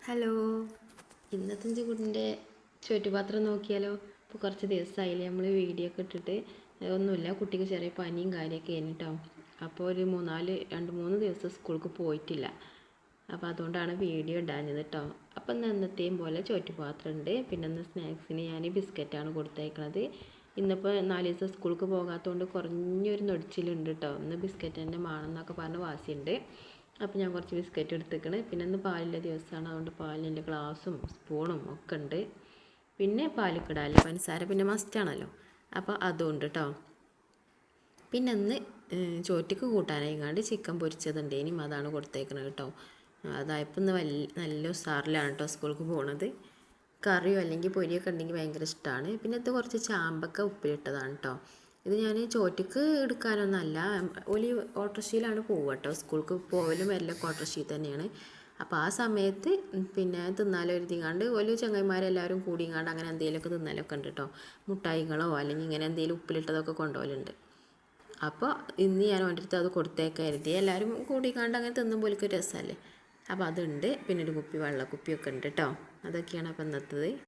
Hello, ഇന്നത്തെ ഇഞ്ചി കുട്ടിൻ്റെ ചുറ്റുപാത്രം നോക്കിയാലോ. ഇപ്പോൾ കുറച്ച് ദിവസമായില്ലേ നമ്മൾ വീഡിയോ ഒക്കെ ഇട്ടിട്ട്. ഒന്നുമില്ല, കുട്ടിക്ക് ചെറിയ പനിയും കാര്യമൊക്കെ ആയിട്ടോ. അപ്പോൾ ഒരു 2-3 ദിവസം സ്കൂൾക്ക് പോയിട്ടില്ല. അപ്പോൾ അതുകൊണ്ടാണ് വീഡിയോ ഇടാഞ്ഞത് കേട്ടോ. അപ്പം എന്നത്തെയും പോലെ ചുറ്റുപാത്രം ഉണ്ട്. പിന്നെ ഇന്ന് സ്നാക്സിന് ഞാൻ ബിസ്ക്കറ്റാണ് കൊടുത്തയക്കണത്. ഇന്നിപ്പോൾ 4 ദിവസം സ്കൂൾക്ക് പോകാത്തതുകൊണ്ട് കുറഞ്ഞൊരു നൊടിച്ചിലുണ്ട് കേട്ടോ. ഇന്ന് ബിസ്ക്കറ്റ് തന്നെ വേണമെന്നൊക്കെ പറഞ്ഞ് വാശിയുണ്ട്. അപ്പോൾ ഞാൻ കുറച്ച് ബിസ്ക്കറ്റ് എടുത്തേക്കണ്. പിന്നെ ഇന്ന് പാലിൻ്റെ ദിവസമാണ്, അതുകൊണ്ട് പാലിൻ്റെ ഗ്ലാസും സ്പൂണും ഒക്കെ ഉണ്ട്. പിന്നെ പാലിക്കിടാല്ലേ പഞ്ചസാര പിന്നെ മസ്റ്റാണല്ലോ, അപ്പോൾ അതുകൊണ്ട് കേട്ടോ. പിന്നെ ഇന്ന് ചോറ്റക്ക് കൂട്ടാനായിങ്ങാണ്ട് ചിക്കൻ പൊരിച്ചതുണ്ട്. ഇനിയും അതാണ് കൊടുത്തേക്കണത് കേട്ടോ. അതായപ്പോൾ ഇന്ന് നല്ല ഉസാറിലാണ് കേട്ടോ സ്കൂൾക്ക് പോണത്. കറിയോ അല്ലെങ്കിൽ പൊരിയൊക്കെ ഉണ്ടെങ്കിൽ ഭയങ്കര ഇഷ്ടമാണ്. പിന്നെ ഇത് കുറച്ച് ചാമ്പക്ക ഉപ്പിലിട്ടതാണ് കേട്ടോ. ഇത് ഞാൻ ചോറ്റക്ക് എടുക്കാനൊന്നല്ല, ഒരു ഓട്ടോറിക്ഷയിലാണ് പോവുക കേട്ടോ. സ്കൂൾക്ക് പോകലും വരലൊക്കെ ഓട്ടോറിക്ഷയിൽ തന്നെയാണ്. അപ്പോൾ ആ സമയത്ത് പിന്നെ തിന്നാലോ എഴുതിങ്ങാണ്ട് ഒരു ചങ്ങന്മാരെല്ലാവരും കൂടിങ്ങാണ്ട് അങ്ങനെ എന്തെങ്കിലുമൊക്കെ തിന്നാലൊക്കെ ഉണ്ട് കേട്ടോ. മുട്ടായികളോ അല്ലെങ്കിൽ ഇങ്ങനെ എന്തെങ്കിലും ഉപ്പിലിട്ടതൊക്കെ കൊണ്ടുപോകലുണ്ട്. അപ്പോൾ ഇന്ന് ഞാൻ അവൻ്റെ അടുത്ത് അത് കൊടുത്തേക്കാൻ കരുതി. എല്ലാവരും കൂടിക്കാണ്ട് അങ്ങനെ തിന്നുമ്പോൾ ഒരു രസമല്ലേ. അപ്പോൾ അതുണ്ട്. പിന്നെ ഒരു കുപ്പി വെള്ളക്കുപ്പിയൊക്കെ ഉണ്ട് കേട്ടോ. അതൊക്കെയാണ് അപ്പോൾ ഇന്നത്തത്.